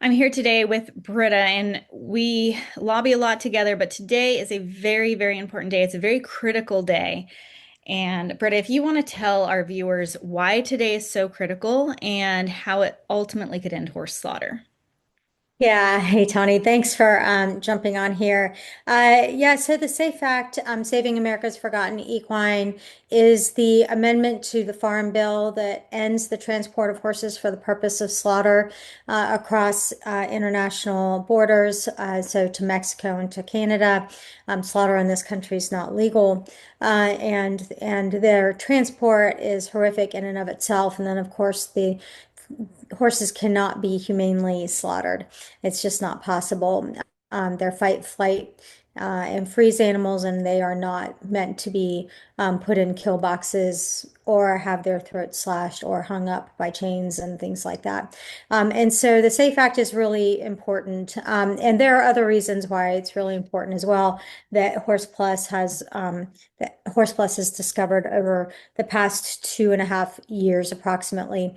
I'm here today with Britta, and we lobby a lot together, but today is a very, very important day. It's a very critical day. And Britta, if you want to tell our viewers why today is so critical and how it ultimately could end horse slaughter. Yeah, hey Tony, thanks for jumping on here. Yeah, so the SAFE Act, Saving America's Forgotten Equine, is the amendment to the Farm Bill that ends the transport of horses for the purpose of slaughter across international borders, so to Mexico and to Canada. Slaughter in this country is not legal, and their transport is horrific in and of itself. And then, of course, the horses cannot be humanely slaughtered. It's just not possible. They're fight, flight, and freeze animals, and they are not meant to be put in kill boxes or have their throats slashed or hung up by chains and things like that. And so the SAFE Act is really important. And there are other reasons why it's really important as well that Horse Plus has discovered over the past 2.5 years approximately.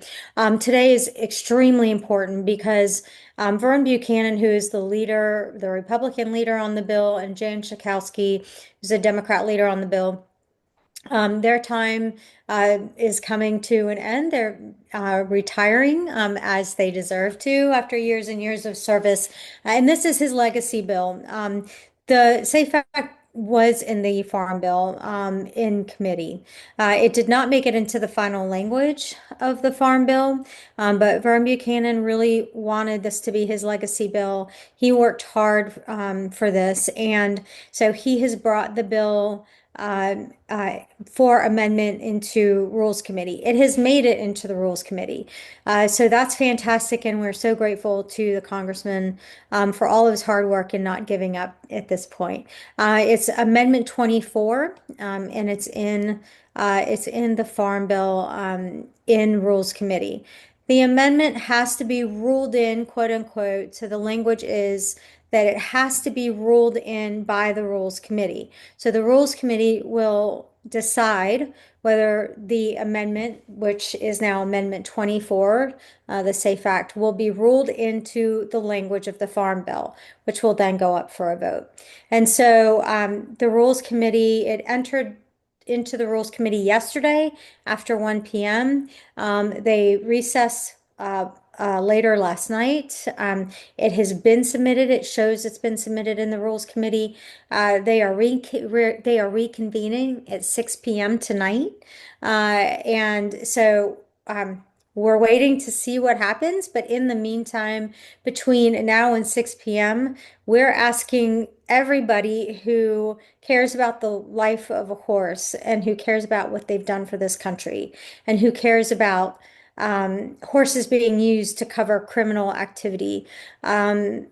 Today is extremely important because Vern Buchanan, who is the leader, the Republican leader on the bill, and Jan Schakowsky, who's a Democrat leader on the bill, their time is coming to an end. They're retiring as they deserve to after years and years of service. And this is his legacy bill. The SAFE Act was in the Farm Bill in committee. It did not make it into the final language of the Farm Bill, but Vern Buchanan really wanted this to be his legacy bill. He worked hard for this, and so he has brought the bill uh, for amendment into Rules Committee. It has made it into the Rules Committee. So that's fantastic, and we're so grateful to the Congressman for all of his hard work and not giving up at this point. It's Amendment 24, and it's in the Farm Bill in Rules Committee. The amendment has to be ruled in, quote unquote. So the language is that it has to be ruled in by the Rules Committee. So the Rules Committee will decide whether the amendment, which is now Amendment 24, the SAFE Act, will be ruled into the language of the Farm Bill, which will then go up for a vote. And so the Rules Committee, it entered into the Rules Committee yesterday after 1 p.m. They recess later last night. It has been submitted. It shows it's been submitted in the Rules Committee. They are reconvening at 6 p.m. tonight. And so we're waiting to see what happens. But in the meantime, between now and 6 p.m., we're asking everybody who cares about the life of a horse and who cares about what they've done for this country and who cares about horses being used to cover criminal activity, um,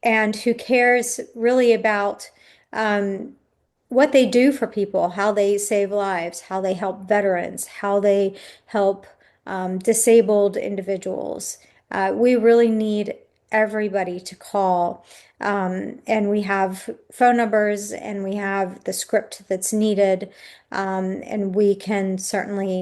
and who cares really about um, what they do for people, how they save lives, how they help veterans, how they help disabled individuals. We really need everybody to call. And we have phone numbers and we have the script that's needed. And we can certainly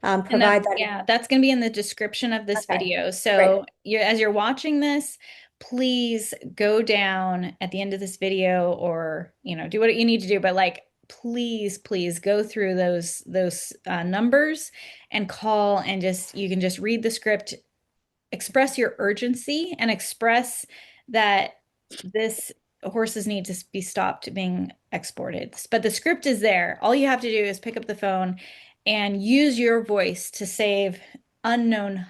And that's, provide that. yeah, that's going to be in the description of this Okay, video. great. So as you're watching this, please go down at the end of this video or, do what you need to do. But like, please, please go through those numbers and call and you can just read the script, express your urgency and express that this horses need to be stopped being exported. But the script is there. All you have to do is pick up the phone and use your voice to save unknown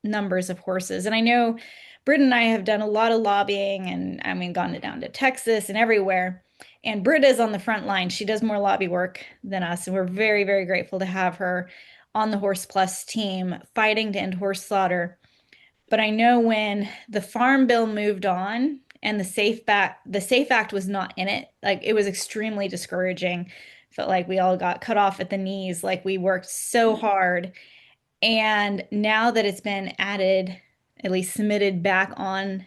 numbers of horses. And I know Britt and I have done a lot of lobbying and I mean gone down to Texas and everywhere. And Britt is on the front line. She does more lobby work than us. And we're very, very grateful to have her on the Horse Plus team fighting to end horse slaughter. But I know when the Farm Bill moved on and the Safe Act was not in it, like it was extremely discouraging. Felt like we all got cut off at the knees, like we worked so hard. And now that it's been added, at least submitted back on,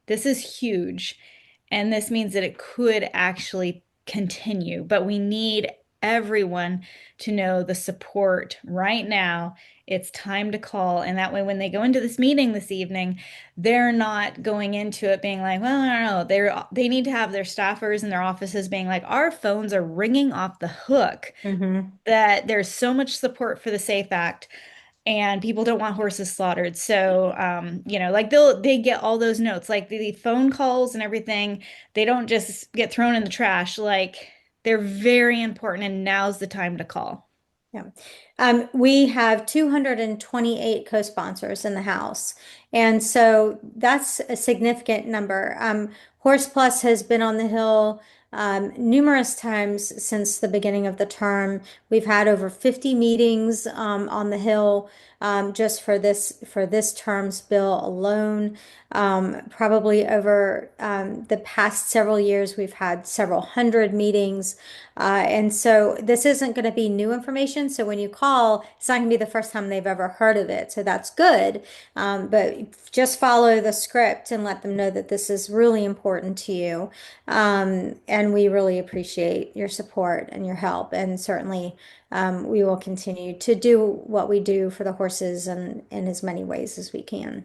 this is huge. And this means that it could actually continue, but we need everyone to know the support right now. It's time to call. And that way, when they go into this meeting this evening, they're not going into it being like, well, I don't know. They need to have their staffers in their offices being like, our phones are ringing off the hook, Hmm. that there's so much support for the SAFE Act and people don't want horses slaughtered. So, like they get all those notes, like the phone calls and everything. They don't just get thrown in the trash. Like they're very important, and now's the time to call. Yeah. We have 228 co-sponsors in the House. And so that's a significant number. Horse Plus has been on the Hill numerous times since the beginning of the term. We've had over 50 meetings on the Hill just for this term's bill alone. Probably over the past several years, we've had several hundred meetings. And so this isn't going to be new information. So when you call, it's not going to be the first time they've ever heard of it. So that's good. But just follow the script and let them know that this is really important to you. And we really appreciate your support and your help. And certainly we will continue to do what we do for the horses in as many ways as we can.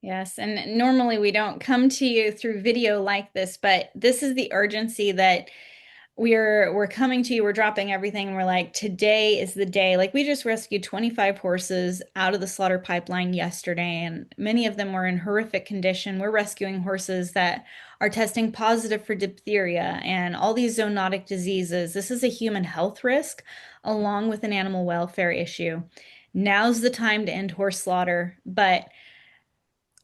Yes, and normally we don't come to you through video like this, but this is the urgency that we're coming to you. We're dropping everything. And we're like, today is the day. Like we just rescued 25 horses out of the slaughter pipeline yesterday, and many of them were in horrific condition. We're rescuing horses that are testing positive for diphtheria and all these zoonotic diseases. This is a human health risk along with an animal welfare issue. Now's the time to end horse slaughter, but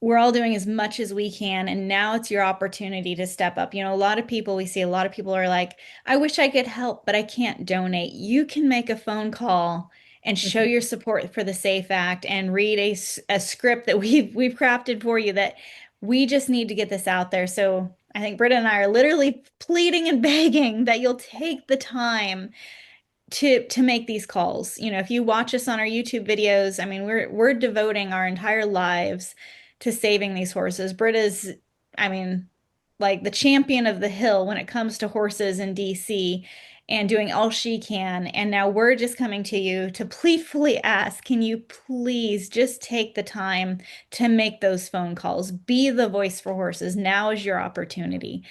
we're all doing as much as we can, and now it's your opportunity to step up. A lot of people, we see a lot of people are like, I wish I could help, but I can't donate. You can make a phone call and show Mhm. your support for the SAFE Act and read a script that we've crafted for you, that we just need to get this out there. So I think Britta and I are literally pleading and begging that you'll take the time to make these calls. If you watch us on our YouTube videos, I mean, we're devoting our entire lives to saving these horses. Britta's, I mean, like the champion of the hill when it comes to horses in DC, and doing all she can. And now we're just coming to you to pleadfully ask, can you please just take the time to make those phone calls? Be the voice for horses. Now is your opportunity.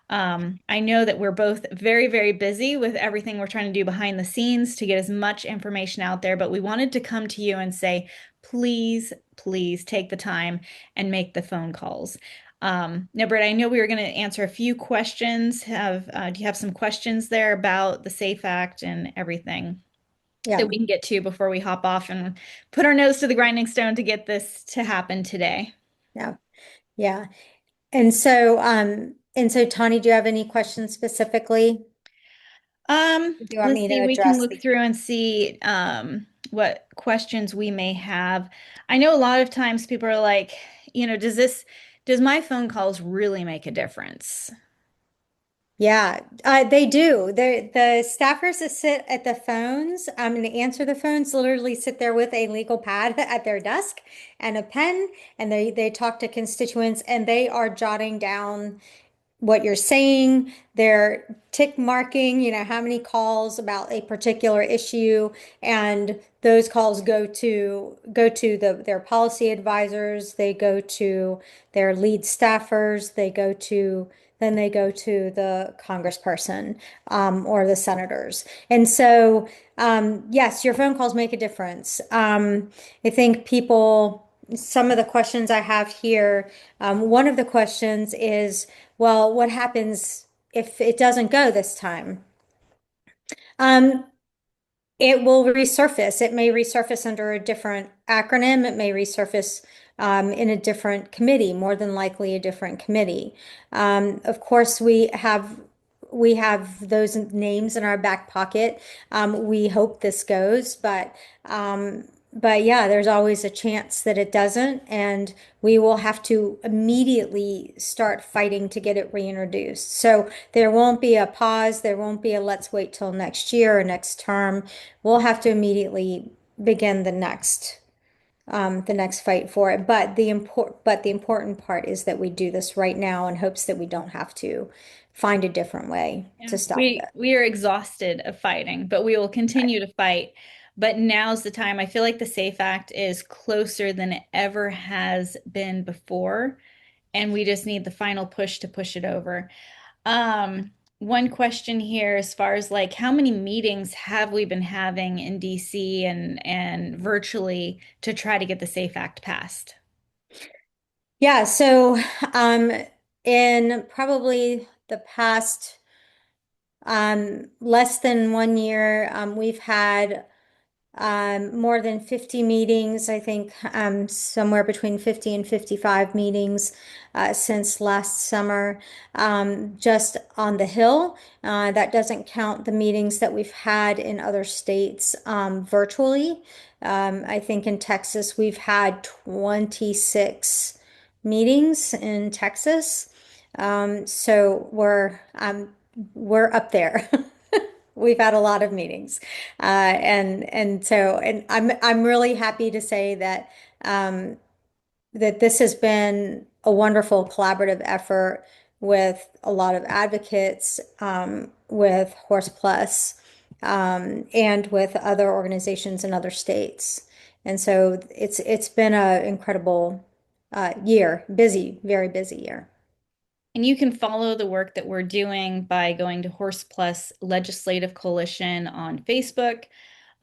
I know that we're both very, very busy with everything we're trying to do behind the scenes to get as much information out there, but we wanted to come to you and say, please, please take the time and make the phone calls. Now, Britt, I know we were going to answer a few questions. Do you have some questions there about the SAFE Act and everything that Yeah. we can get to before we hop off and put our nose to the grinding stone to get this to happen today? Yeah. Yeah. And so Tani, do you have any questions specifically? Do you want Let's me to see, we can address look the? through and see what questions we may have. I know a lot of times people are like, does my phone calls really make a difference? Yeah, they do. The staffers that sit at the phones, and answer the phones, literally sit there with a legal pad at their desk and a pen, and they talk to constituents, and they are jotting down what you're saying. They're tick marking, how many calls about a particular issue, and those calls go to their policy advisors, they go to their lead staffers, they go to the congressperson or the senators. And so, yes, your phone calls make a difference. I think some of the questions I have here, one of the questions is, well, what happens if it doesn't go this time? Um, it will resurface. It may resurface under a different acronym. It may resurface in a different committee, more than likely a different committee. Of course, we have those names in our back pocket. We hope this goes, but yeah, there's always a chance that it doesn't, and we will have to immediately start fighting to get it reintroduced. So there won't be a pause. There won't be a let's wait till next year or next term. We'll have to immediately begin the next fight for it. But the important part is that we do this right now in hopes that we don't have to find a different way Yeah. to stop We are exhausted of fighting, but we will continue to fight. But now's the time. I feel like the SAFE Act is closer than it ever has been before, and we just need the final push to push it over. One question here, as far as like how many meetings have we been having in DC and virtually to try to get the SAFE Act passed? Yeah, so um, in probably the past less than 1 year, we've had more than 50 meetings, I think somewhere between 50 and 55 meetings since last summer, just on the Hill. That doesn't count the meetings that we've had in other states virtually. I think in Texas, we've had 26 meetings in Texas. So we're up there. We've had a lot of meetings, and I'm really happy to say that that this has been a wonderful collaborative effort with a lot of advocates, with Horse Plus, and with other organizations in other states. And so it's been an incredible year, busy, very busy year. And you can follow the work that we're doing by going to Horse Plus Legislative Coalition on Facebook,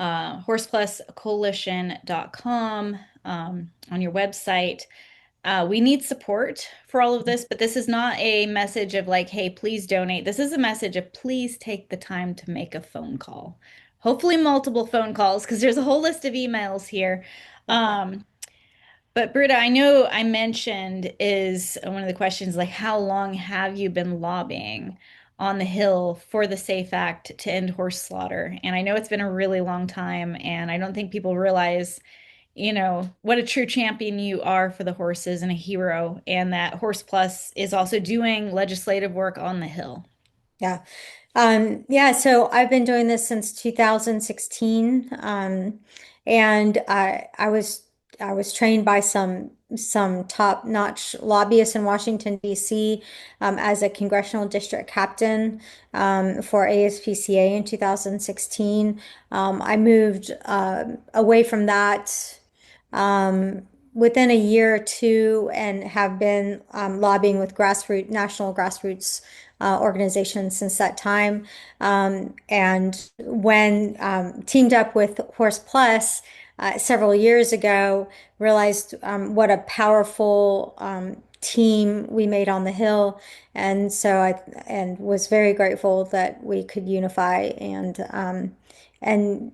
horsepluscoalition.com, on your website. We need support for all of this, but this is not a message of like, hey, please donate. This is a message of please take the time to make a phone call. Hopefully, multiple phone calls, because there's a whole list of emails here. Um, but Britta, I know I mentioned is one of the questions like, how long have you been lobbying on the Hill for the SAFE Act to end horse slaughter? And I know it's been a really long time, and I don't think people realize, what a true champion you are for the horses and a hero, and that Horse Plus is also doing legislative work on the Hill. Yeah. Yeah, so I've been doing this since 2016. And I was trained by some top-notch lobbyists in Washington, D.C., as a congressional district captain for ASPCA in 2016. I moved away from that within a year or two and have been lobbying with national grassroots organizations since that time. And when teamed up with Horse Plus several years ago, realized what a powerful team we made on the Hill. And so I was very grateful that we could unify and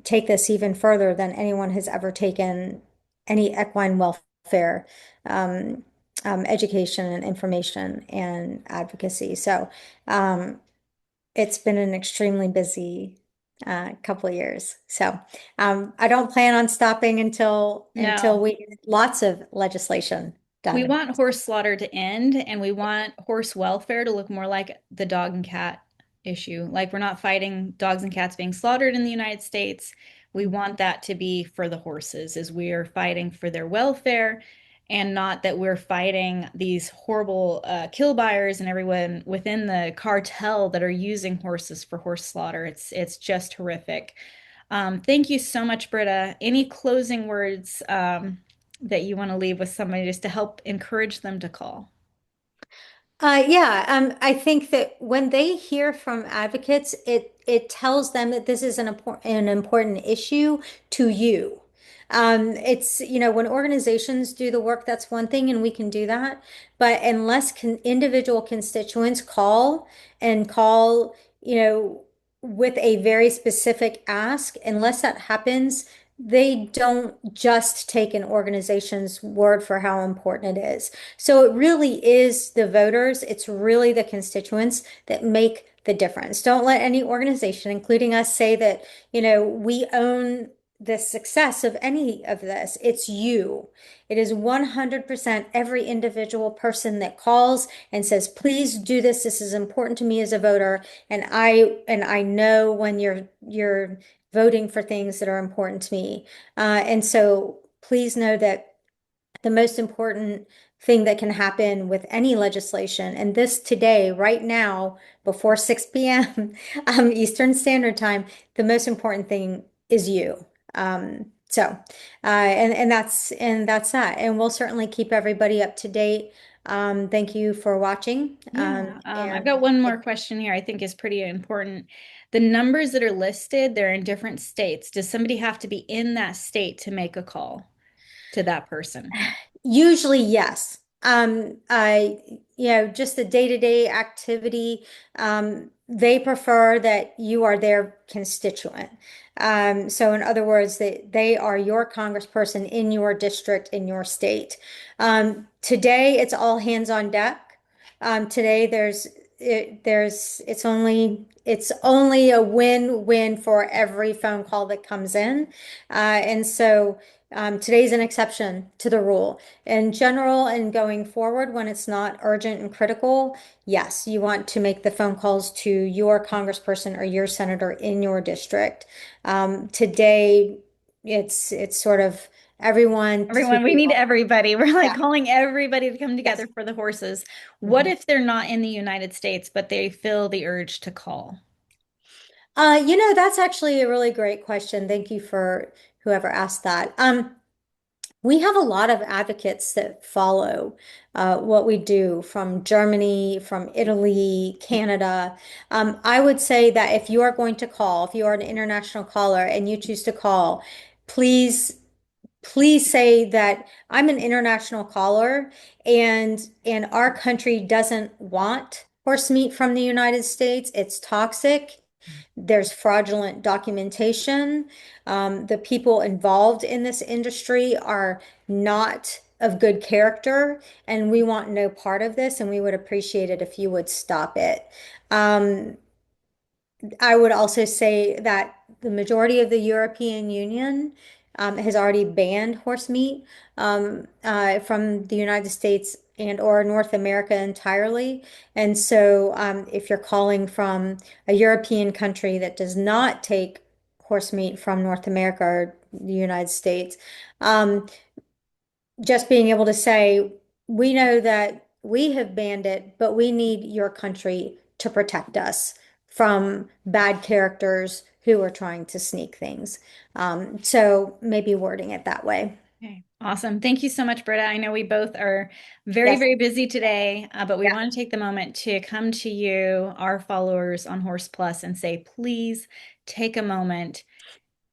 take this even further than anyone has ever taken any equine welfare education and information and advocacy. So it's been an extremely busy couple of years. So I don't plan on stopping until No. we get lots of legislation We done. want horse slaughter to end, and we want horse welfare to look more like the dog and cat issue. Like, we're not fighting dogs and cats being slaughtered in the United States. We want that to be for the horses, as we are fighting for their welfare, and not that we're fighting these horrible kill buyers and everyone within the cartel that are using horses for horse slaughter. It's just horrific. Thank you so much, Britta. Any closing words that you want to leave with somebody just to help encourage them to call? Yeah, I think that when they hear from advocates, it tells them that this is an important issue to you. When organizations do the work, that's one thing, and we can do that. But unless individual constituents call, with a very specific ask, unless that happens, they don't just take an organization's word for how important it is. So it really is the voters, it's really the constituents that make the difference. Don't let any organization, including us, say that, we own the success of any of this. It's you. It is 100% every individual person that calls and says, please do this. This is important to me as a voter. And I know when you're voting for things that are important to me. And so please know that the most important thing that can happen with any legislation. And this today, right now, before 6 p.m. Eastern Standard Time, the most important thing is you. And that's that. And we'll certainly keep everybody up to date. Thank you for watching. Yeah, I've got And one more question here I think is pretty important. The numbers that are listed, they're in different states. Does somebody have to be in that state to make a call to that person? Usually, yes. Just the day-to-day activity, they prefer that you are their constituent. So in other words, they are your congressperson in your district, in your state. Today, it's all hands on deck. Today, it's only a win-win for every phone call that comes in. And so today's an exception to the rule. In general, and going forward, when it's not urgent and critical, yes, you want to make the phone calls to your congressperson or your senator in your district. Today, it's sort of everyone to, Everyone, we need everybody. We're like yeah. calling everybody to come Yes. together for the horses. What Mhm. if they're not in the United States, but they feel the urge to call? That's actually a really great question. Thank you for whoever asked that. We have a lot of advocates that follow what we do from Germany, from Italy, Canada. I would say that if you are going to call, if you are an international caller and you choose to call, please please say that I'm an international caller and our country doesn't want horse meat from the United States. It's toxic. There's fraudulent documentation. The people involved in this industry are not of good character, and we want no part of this, and we would appreciate it if you would stop it. Um, I would also say that the majority of the European Union has already banned horse meat from the United States and or North America entirely. And so if you're calling from a European country that does not take horse meat from North America or the United States, um, just being able to say, we know that we have banned it, but we need your country to protect us from bad characters who are trying to sneak things. So maybe wording it that way. Okay, awesome. Thank you so much, Britta. I know we both are very, Yes. very busy today, but we Yeah. want to take the moment to come to you, our followers on Horse Plus, and say, please take a moment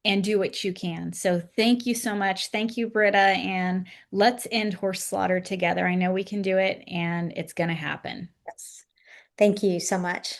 and do what you can. So thank you so much. Thank you, Britta, and let's end horse slaughter together. I know we can do it, and it's going to happen. Yes. Thank you so much.